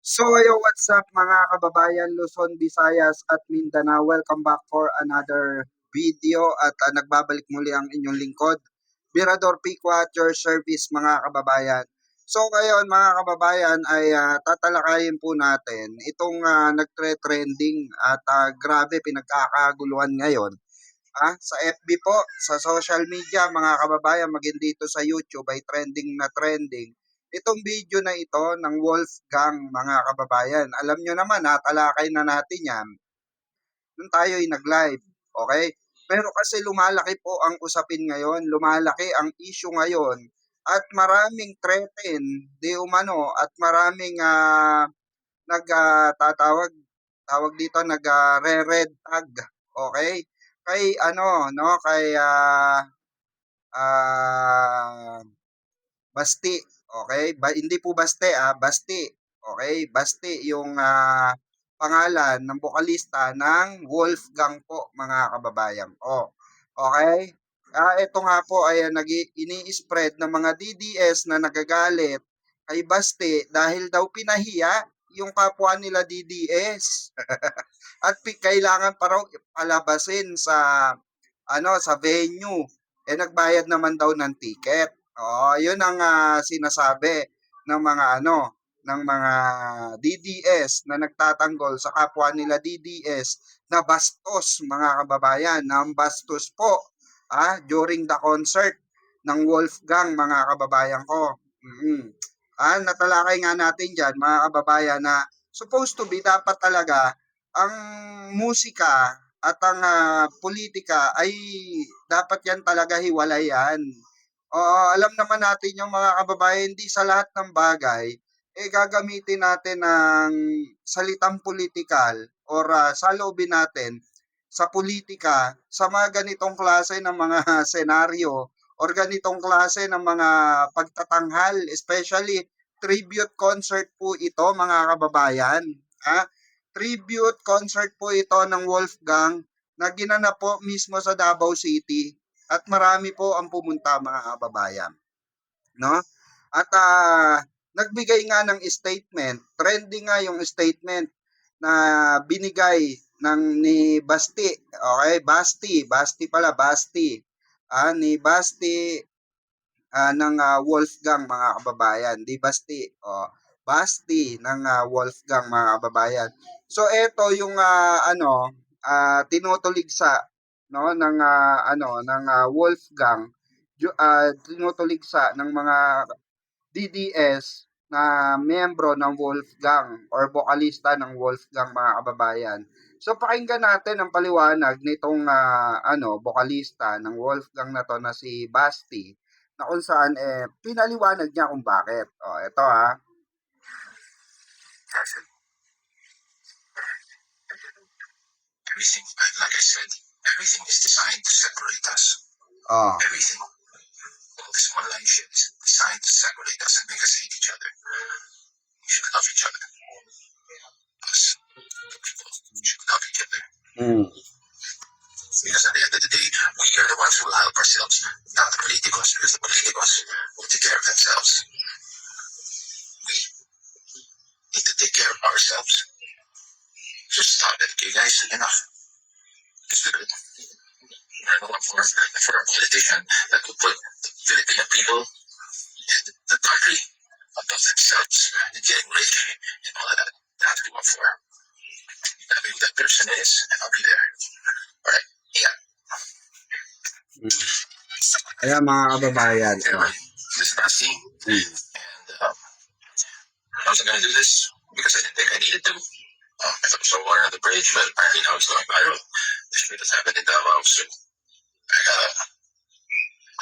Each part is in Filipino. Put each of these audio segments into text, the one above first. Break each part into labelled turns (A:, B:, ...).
A: So ayo, what's up mga kababayan Luzon, Visayas at Mindanao? Welcome back for another video at nagbabalik muli ang inyong lingkod, Mirador Pico at your service mga kababayan. So ngayon mga kababayan ay tatalakayin po natin itong nagtre-trending at grabe pinagkakaguluhan ngayon sa FB po, sa social media mga kababayan, maging dito sa YouTube ay trending na trending. Itong video na ito ng Wolfgang mga kababayan. Alam nyo naman, natalakay na natin yan nung tayo ay nag-live. Okay? Pero kasi lumalaki po ang usapin ngayon, lumalaki ang issue ngayon at maraming threaten, di umano, at maraming nagtatawag tawag dito nag-re-red tag, okay? Kay ano, no, kay ah, Basti, okay? Hindi po Baste, Basti, okay? Basti yung pangalan ng bokalista ng Wolfgang po, mga kababayan ko. Okay? Ito nga po ay ini-spread ng mga DDS na nagagalit kay Basti dahil daw pinahiya yung kapwa nila DDS. At kailangan pa raw palabasin sa sa venue. Nagbayad naman daw ng ticket. Oh, 'yun ang sinasabi ng mga ng mga DDS na nagtatanggol sa kapwa nila DDS na bastos mga kababayan, na bastos po during the concert ng Wolfgang mga kababayan ko. Natalakay nga natin diyan mga kababayan na supposed to be dapat talaga ang musika at ang politika ay dapat yan talaga hiwalayan. Oo, alam naman natin yung mga kababayan, hindi sa lahat ng bagay, gagamitin natin ng salitang politikal or saloobin natin sa politika sa mga ganitong klase ng mga senaryo or ganitong klase ng mga pagtatanghal, especially tribute concert po ito mga kababayan. Tribute concert po ito ng Wolfgang na ginanap po mismo sa Davao City at marami po ang pumunta mga kababayan, no? At nagbigay nga ng statement, trending nga yung statement na binigay ni Basti. Okay, Basti. Ni Basti ng Wolfgang mga kababayan, di Basti. Basti ng Wolfgang mga kababayan. So ito yung tinutuligsa no ng Wolfgang, tinutuligsa ng mga DDS na miyembro ng Wolfgang or bokalista ng Wolfgang mga kababayan. So pakinggan natin ang paliwanag nitong bokalista ng Wolfgang na to na si Basti, na kung saan pinaliwanag niya kung bakit. Ito
B: Everything, like I said, everything is designed to separate us. Everything. All this online shit is designed to separate us and make us hate each other. We should love each other. Us, the people, should love each other. Because at the end of the day, we are the ones who will help ourselves, not the politicos, because the politicos will take care of themselves. We need to take care of ourselves. Just stop it, okay guys? Enough. Just do it. We're going for a politician that will put the Filipino people and the country above themselves and getting rich and all of that. That's what we're for. Tell me who that person is, and I'll be there. Alright? Yeah.
A: Ayan mga kababayan.
B: Anyway, this is Basti. And I wasn't going to do this because I didn't think I needed to. I thought so on the bridge, but apparently now it's going viral. This shit has happened in Davao, so I gotta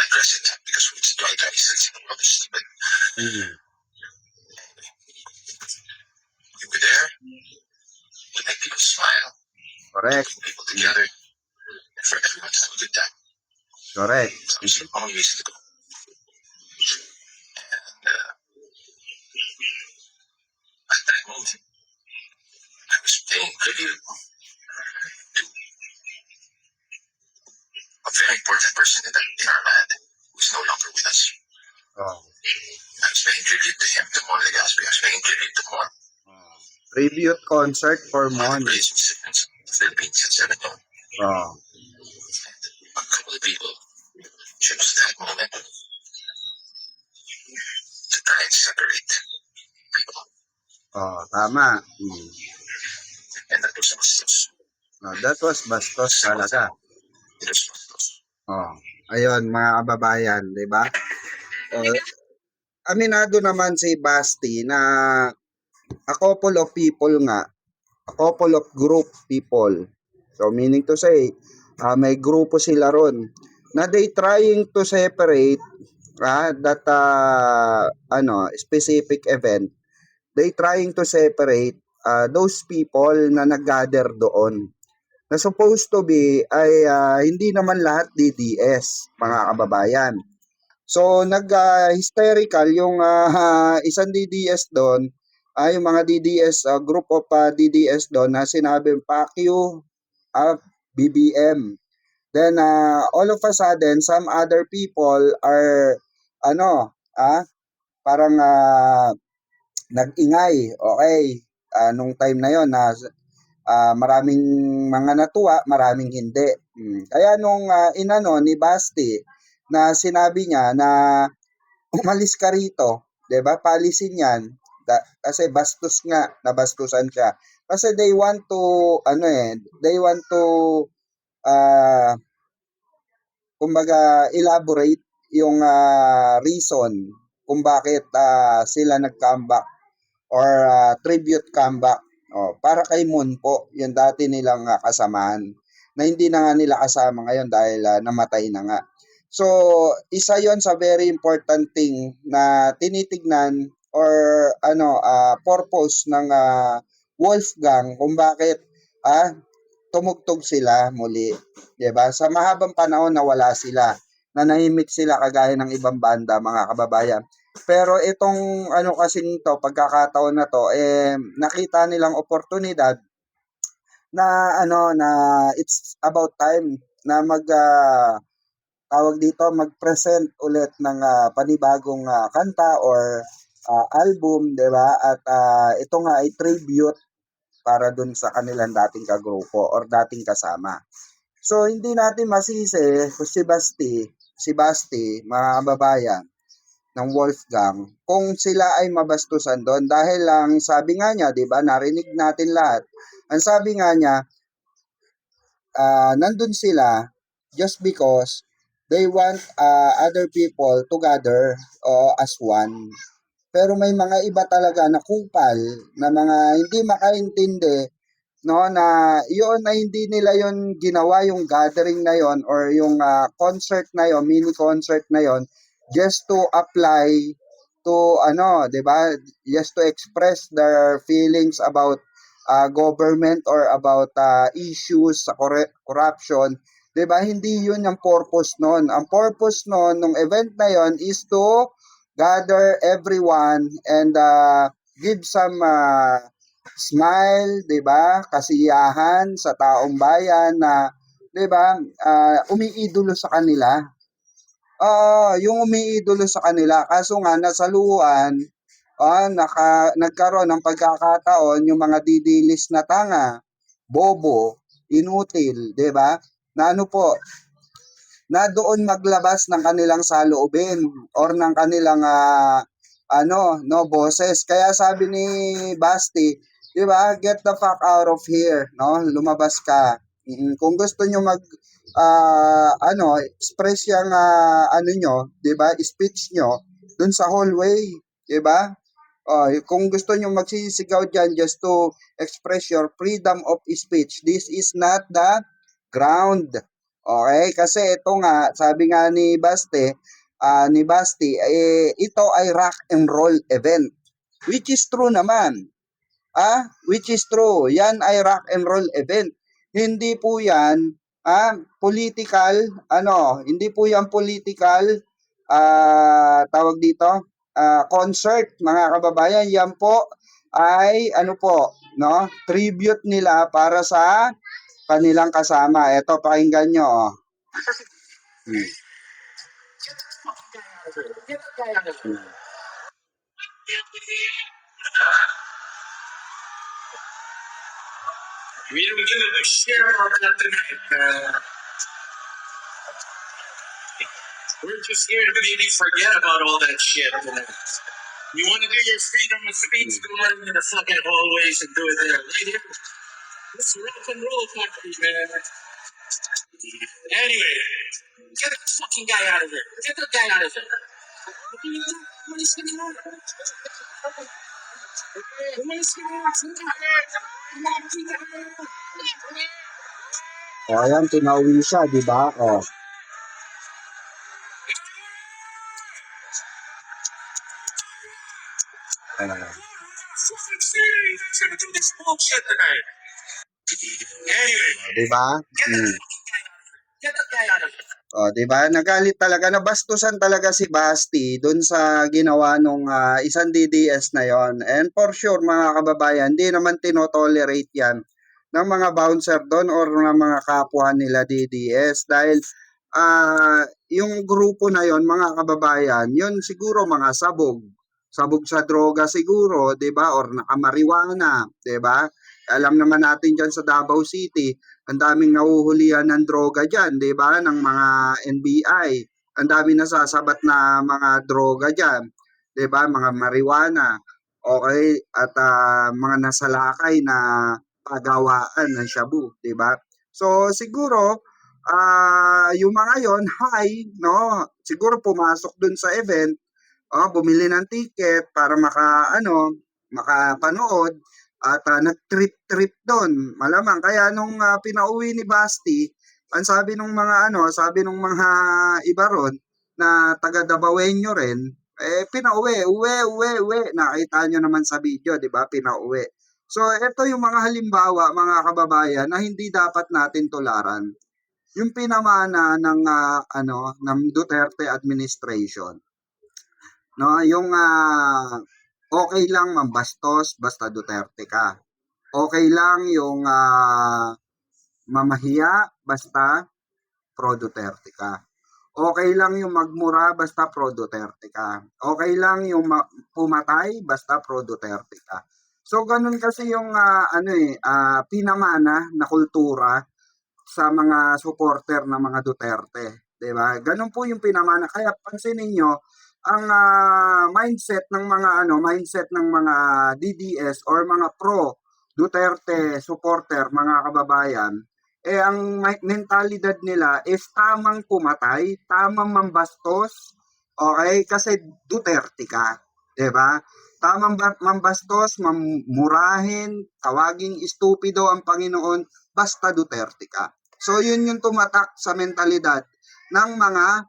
B: address it because it's 2026 and the world is stupid. Anyway, we were there. We make people smile.
A: Correct.
B: Bring people together. And for everyone to have a good time.
A: Correct.
B: That was the only reason to go. And at that moment, I was paying tribute to a very important person in our land who's no longer with us. I was paying tribute to him, to Mon Legaspi. I was paying tribute to Mon.
A: Tribute concert for
B: One of the
A: Mon.
B: greatest musicians in the Philippines at 7 a.m.
A: Oh,
B: A couple of people chose that moment to try and separate people.
A: tama.
B: And that was Bastos.
A: That was bastos talaga.
B: It was Bastos.
A: Oh, ayun mga kababayan, 'di ba? Oh, aminado naman si Basti na a couple of people nga, a couple of group people. So meaning to say, may grupo sila ron na they trying to separate that specific event. They trying to separate those people na nag-gather doon. Na supposed to be ay hindi naman lahat DDS, mga kababayan. So nag-hysterical yung isang DDS doon, yung mga DDS, group of DDS doon na sinabi, "Fuck you, BBM." Then all of a sudden, some other people are ano, parang nag-ingay. Okay, nung time na yon na maraming mga natuwa, maraming hindi. Kaya nung inano ni Basti na sinabi niya na umalis ka rito, 'di ba? Paalisin 'yan. Kasi bastos nga, nabastusan siya. Kasi they want to they want to uh, kumbaga elaborate yung reason kung bakit sila nag-comeback or tribute comeback. Para kay Moon po, yung dati nilang kasamahan na hindi na nga nila kasama ngayon dahil namatay na nga. So, isa yon sa very important thing na tinitignan or purpose ng Wolfgang kung bakit tumugtog sila muli. 'Di ba? Sa mahabang panahon na wala sila, nanahimik sila kagaya ng ibang banda, mga kababayan. Pero itong kasing to, pagkakataon na to, nakita nilang oportunidad na na it's about time na tawag dito, mag-present ulit ng panibagong kanta or album, 'di ba? At ito nga ay tribute para dun sa kanilang dating kagrupo or dating kasama. So hindi natin masisi kung si Basti, mga kababayan, ng Wolfgang, kung sila ay mabastusan doon dahil lang sabi nga niya, 'di ba, narinig natin lahat. Ang sabi nga niya, nandun sila just because they want other people to gather as one. Pero may mga iba talaga na kupal na mga hindi makaintindi, no, na yun na hindi nila yon ginawa yung gathering na yon or yung concert na yon, mini concert na yon, just to apply to 'di ba, just to express their feelings about government or about issues sa corruption, 'di ba? Hindi yun ang purpose noon. Ang purpose noon ng event na yon is to gather everyone and give some smile, 'di ba? Kasiyahan sa taong bayan na 'di ba? Umiidolo sa kanila. Yung umiidolo sa kanila kaso nga nasaluhan, nagkaroon ng pagkakataon yung mga didilis na tanga, bobo, inutil, 'di ba? Na na doon maglabas ng kanilang saloobin or ng kanilang boses. Kaya sabi ni Basti, 'di ba, get the fuck out of here, no? Lumabas ka. Kung gusto niyo express yung nyo, 'di ba, speech nyo dun sa hallway, 'di ba? Kung gusto niyo magsisigaw diyan just to express your freedom of speech, this is not the ground. Okay? Kasi ito nga, sabi nga ni Basti, ito ay rock and roll event. Which is true naman. Which is true. Yan ay rock and roll event. Hindi po yan political, hindi po yan political, tawag dito, concert, mga kababayan. Yan po ay no, tribute nila para sa kanilang kasama. Ito, pakinggan nyo. Hmm.
B: We don't give a shit about that tonight. We're just here to maybe forget about all that shit tonight. You want to do your freedom of speech, go out in the fucking hallways and do it there. Right here. This rock and roll country, man. Anyway, get that fucking guy out of here. Get that guy out of here. Umalis ka na. Umalis ka na.
A: O, ayan, tinauwi siya, di ba? O.
B: Anyway,
A: Di ba?
B: get that guy out of here.
A: O, di ba? Nagalit talaga, nabastusan talaga si Basti dun sa ginawa nung isang DDS na yon. And for sure, mga kababayan, hindi naman tinotolerate yan ng mga bouncer doon or ng mga kapwa nila DDS dahil yung grupo na yon, mga kababayan, yun siguro mga sabog sa droga siguro, 'di ba? Or nakamariwana, 'di ba? Alam naman natin diyan sa Davao City, ang daming nahuhulihan ng droga diyan, 'di ba? Ng mga NBI. Ang daming nasasabat na mga droga diyan, 'di ba? Mga marijuana. Okay, at mga nasalakay na pagawaan ng shabu, 'di ba? So siguro yung mga yon high, no? Siguro pumasok dun sa event, bumili ng ticket para makapanood at nag-trip-trip doon. Malamang kaya nung pinauwi ni Basti, ang sabi nung mga iba ron na taga Davaoenyo rin, pinauwi, uwi. Nakita nyo naman sa video, di ba? Pinauwi. So, ito yung mga halimbawa, mga kababayan, na hindi dapat natin tularan. Yung pinamana ng Duterte administration, no, yung okay lang mambastos basta Duterte ka. Okay lang yung mamahiya basta pro Duterte ka. Okay lang yung magmura basta pro Duterte ka. Okay lang yung pumatay basta pro Duterte ka. So ganun kasi yung pinamana na kultura sa mga supporter ng mga Duterte, 'di ba? Ganun po yung pinamana. Kaya pansinin niyo ang mindset ng mga DDS or mga pro Duterte supporter, mga kababayan, ang mentalidad nila is tamang pumatay, tamang mambastos, okay? Kasi Duterte ka, 'di ba? Tamang mambastos, mamurahin, tawaging estupido ang Panginoon, basta Duterte ka. So yun yung tumatak sa mentalidad ng mga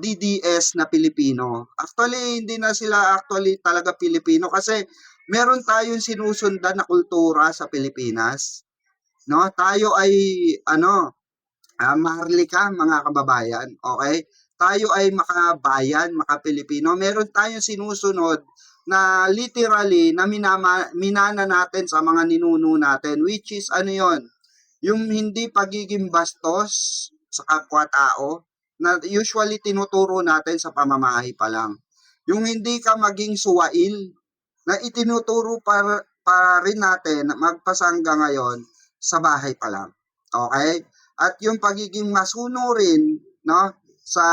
A: DDS na Pilipino. Actually, hindi na sila talaga Pilipino kasi meron tayong sinusundan na kultura sa Pilipinas. No? Tayo ay maharlika, mga kababayan, okay? Tayo ay makabayan, makapilipino. Meron tayong sinusunod na literally na minana natin sa mga ninuno natin, which is yon? Yung hindi pagiging bastos sa kapwa-tao na usually tinuturo natin sa pamamahay pa lang. Yung hindi ka maging suwail na itinuturo pa rin natin magpasangga ngayon sa bahay pa lang. Okay? At yung pagiging masunurin, no, sa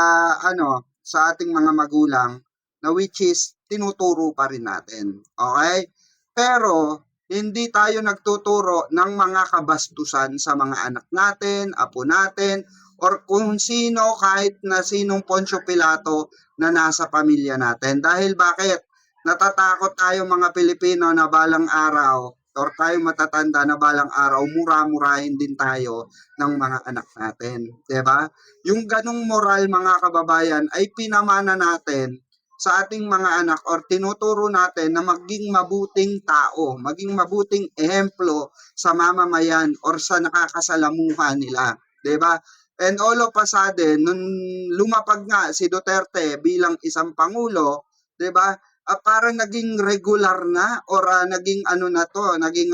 A: sa ating mga magulang, na which is tinuturo pa rin natin. Okay? Pero hindi tayo nagtuturo ng mga kabastusan sa mga anak natin, apo natin, or kung sino, kahit na sinong Poncio Pilato na nasa pamilya natin. Dahil bakit? Natatakot tayo mga Pilipino na balang araw or tayo matatanda na balang araw, mura-murahin din tayo ng mga anak natin. 'Di ba? Yung ganong moral, mga kababayan, ay pinamana natin sa ating mga anak or tinuturo natin na maging mabuting tao, maging mabuting ehemplo sa mamamayan or sa nakakasalamuha nila. 'Di ba? And all of a sudden, nung lumapag nga si Duterte bilang isang pangulo, 'di ba? Parang naging regular na or naging naging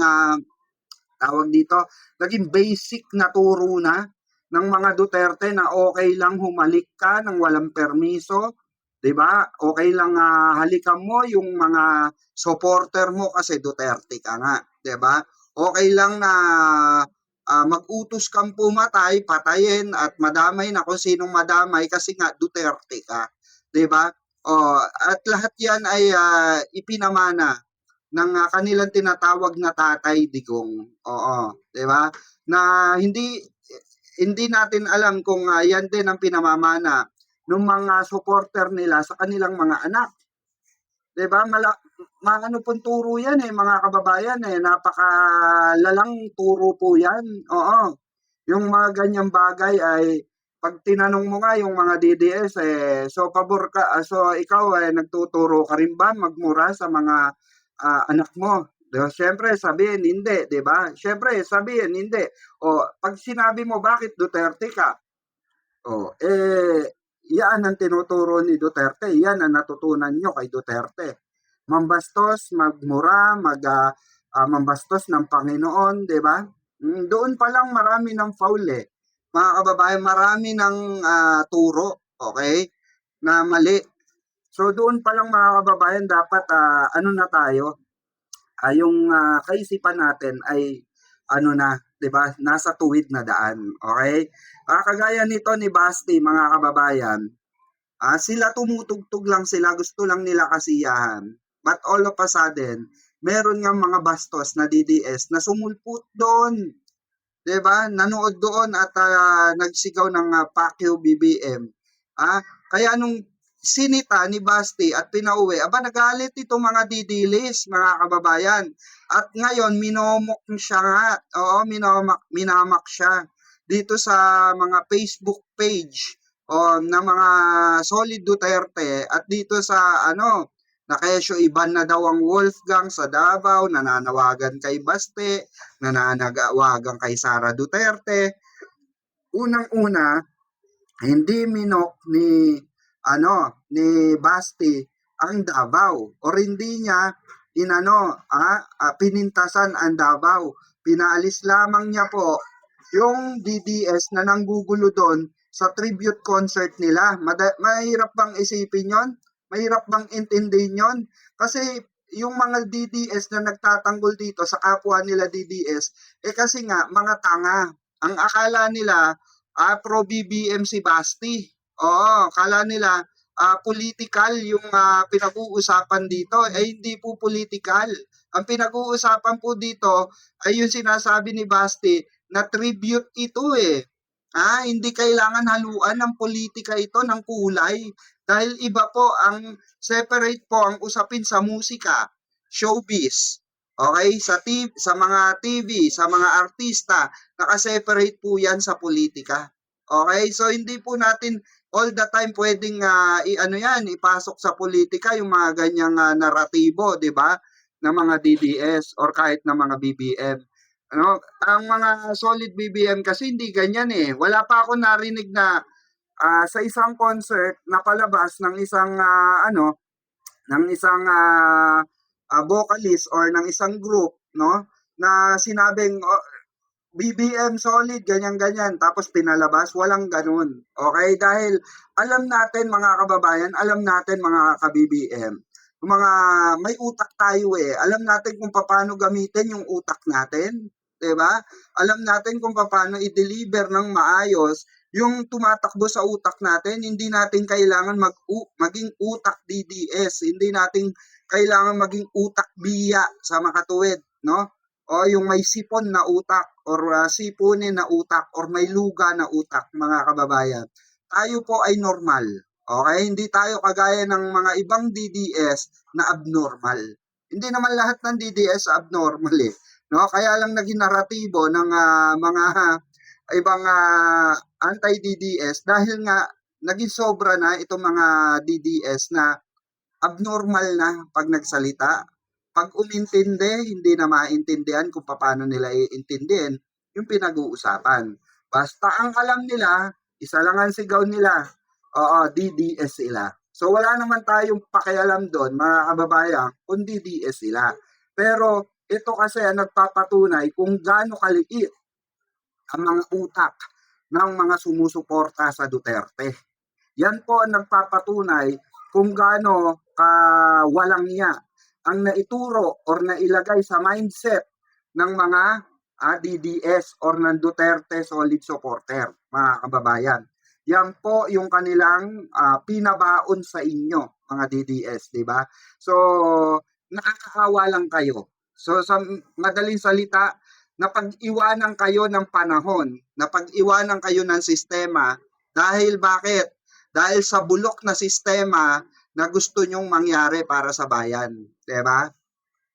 A: tawag dito, naging basic na turo na ng mga Duterte na okay lang humalik ka ng walang permiso, 'di ba? Okay lang halikan mo yung mga supporter mo kasi Duterte ka nga, 'di ba? Okay lang na mag-utos kang pumatay, patayin at madamay na kung sinong madamay kasi nga Duterte ka, 'di ba? At lahat 'yan ay ipinamana ng kanilang tinatawag na Tatay Digong. Oo, 'di ba? Na hindi hindi natin alam kung 'yan din ang pinamamana ng mga supporter nila sa kanilang mga anak. 'Di ba? Maano pong turo 'yan eh, mga kababayan eh, napakalalang turo po 'yan. Oo. Yung mga ganyang bagay ay pag tinanong mo nga yung mga DDS eh, so pabor ka, so ikaw ay nagtuturo ka rin ba magmura sa mga anak mo? Siyempre sabihin hindi, 'di ba? Siyempre sabihin hindi. O pag sinabi mo bakit Duterte ka? Yan ang tinuturo ni Duterte, yan ang natutunan nyo kay Duterte. Mambastos, magmura, mambastos ng Panginoon, 'di ba? Doon pa lang marami ng foul eh. Mga kababayan, marami ng turo, okay? Na mali. So doon pa lang mga kababayan dapat ano na tayo, yung kaisipan natin ay ano na, 'di ba? Nasa tuwid na daan, okay? Kagaya nito ni Basti, mga kababayan, sila tumutugtog lang sila, gusto lang nila kasiyahan. But all of a sudden, meron nga mga bastos na DDS na sumulput doon. 'Di ba? Nanood doon at nagsigaw ng Pacquiao BBM. Kaya nung sinita ni Basti at pinauwi, nagalit itong mga didilis, mga kababayan. At ngayon, minomok siya nga. Oo, minamak siya dito sa mga Facebook page ng mga Solid Duterte at dito sa na kesyo iban na daw ang Wolfgang sa Davao, nananawagan kay Baste, nananawagan kay Sara Duterte. Unang-una, hindi minok ni Basti ang Davao or hindi niya pinintasan ang Davao. Pinaalis lamang niya po yung DDS na nanggugulo doon sa tribute concert nila. Mahirap bang isipin yon? Mahirap bang intindihin yon? Kasi yung mga DDS na nagtatanggol dito sa kapwa nila DDS, kasi nga, mga tanga. Ang akala nila, pro BBM si Basti. Oo, akala nila, political yung pinag-uusapan dito. Hindi po political. Ang pinag-uusapan po dito ay yung sinasabi ni Basti na tribute ito eh. Hindi kailangan haluan ng politika ito ng kulay dahil iba po ang separate po ang usapin sa musika, showbiz. Okay, sa mga TV, sa mga artista, naka-separate po 'yan sa politika. Okay, so hindi po natin all the time pwedeng ipasok sa politika yung mga ganyang naratibo, 'di ba? Ng mga DDS or kahit ng mga BBM. Ang mga solid BBM kasi hindi ganyan eh. Wala pa ako narinig na sa isang concert na palabas ng isang vocalist or ng isang group, no? Na sinabing BBM solid, ganyan-ganyan, tapos pinalabas, walang ganun. Okay? Dahil alam natin mga kababayan, alam natin mga ka-BBM, mga may utak tayo eh. Alam natin kung paano gamitin yung utak natin. 'Di ba? Alam natin kung paano i-deliver ng maayos yung tumatakbo sa utak natin. Hindi natin kailangan maging utak DDS. Hindi natin kailangan maging utak biya sa makatuwid, no? O yung may sipon na utak or sipunin na utak or may luga na utak, mga kababayan. Tayo po ay normal. Okay? Hindi tayo kagaya ng mga ibang DDS na abnormal. Hindi naman lahat ng DDS abnormal eh. No? Kaya lang naging naratibo ng mga ibang anti-DDS dahil nga naging sobra na itong mga DDS na abnormal na pag nagsalita. Pag umintindi, hindi na maintindihan kung paano nila iintindihin yung pinag-uusapan. Basta ang alam nila, isa lang ang sigaw nila, oo, DDS sila. So wala naman tayong pakialam doon, mga kababayan, kung DDS sila. Pero ito kasi ang nagpapatunay kung gaano kaliit ang mga utak ng mga sumusuporta sa Duterte. Yan po ang nagpapatunay kung gaano walang niya ang naituro or nailagay sa mindset ng mga DDS or ng Duterte solid supporter, mga kababayan. Yan po yung kanilang pinabaon sa inyo, mga DDS, di ba? So, nakakaawa lang kayo. So, sa madaling salita, napag-iwanan kayo ng panahon, napag-iwanan kayo ng sistema dahil bakit? Dahil sa bulok na sistema na gusto nyong mangyari para sa bayan. Di ba?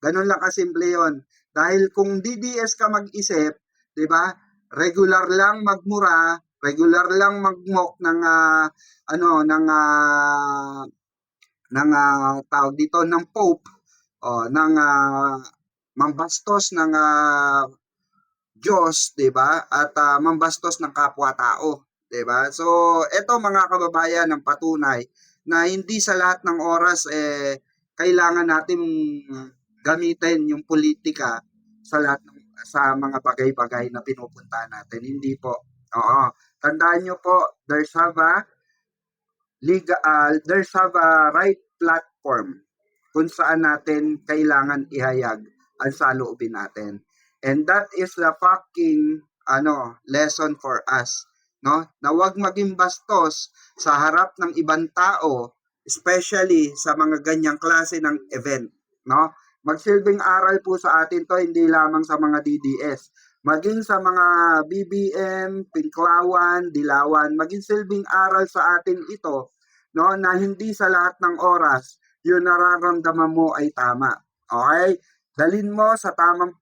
A: Ganun lang kasimple yon. Dahil kung DDS ka mag-isip, 'di ba? Regular lang magmura, regular lang magmok ng tawag dito ng Pope o ng mambastos ng Diyos, 'di ba? At mambastos ng kapwa-tao, 'di ba? So, eto mga kababayan ng patunay na hindi sa lahat ng oras kailangan natin gamitin yung politika sa lahat sa mga bagay-bagay na pinupunta natin. Hindi po. Oo. Tandaan nyo po, there's have a right platform kung saan natin kailangan ihayag ang saloobin natin. And that is the fucking lesson for us, no? Na wag maging bastos sa harap ng ibang tao, especially sa mga ganyang klase ng event, no? Magsilbing aral po sa atin to hindi lamang sa mga DDS, maging sa mga BBM, Pinklawan, Dilawan, maging silbing aral sa atin ito, no, na hindi sa lahat ng oras yung nararamdaman mo ay tama. Okay? Dalin mo sa tamang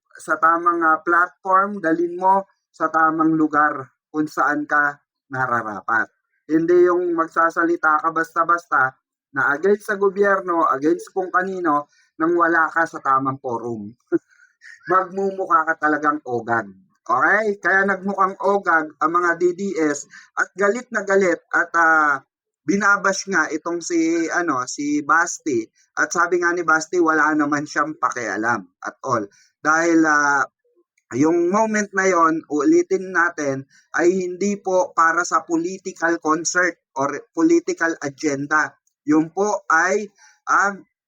A: platform, dalin mo sa tamang lugar kung saan ka nararapat. Hindi yung magsasalita ka basta-basta na against sa gobyerno, against kung kanino, nang wala ka sa tamang forum. Magmumukha ka talagang ogag. Okay? Kaya nagmukhang ogag ang mga DDS at galit na galit at binabash nga itong si Basti, at sabi nga ni Basti wala naman siyang pakialam at all dahil yung moment na yon, ulitin natin, ay hindi po para sa political concert or political agenda. Yun po ay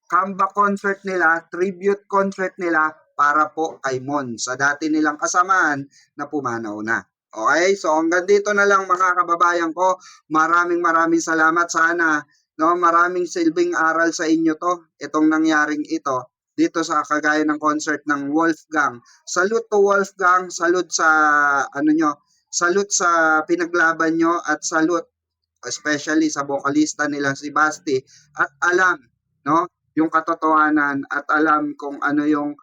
A: comeback concert nila, tribute concert nila para po kay Mon sa dati nilang kasamaan na pumanaw na. Okay? So hanggang dito na lang mga kababayan ko. Maraming salamat sana, no, maraming silbing aral sa inyo to, itong nangyaring ito dito sa kagaya ng concert ng Wolfgang. Salute to Wolfgang, salute sa salute sa pinaglaban nyo at salute especially sa vocalista nila si Basti at alam, no, yung katotohanan at alam kung ano yung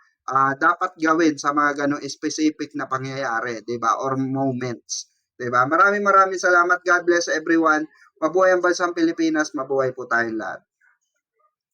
A: dapat gawin sa mga ganong specific na pangyayari, 'di ba? Or moments, 'di ba? Maraming salamat. God bless everyone. Mabuhay ang bansang Pilipinas, mabuhay po tayong lahat.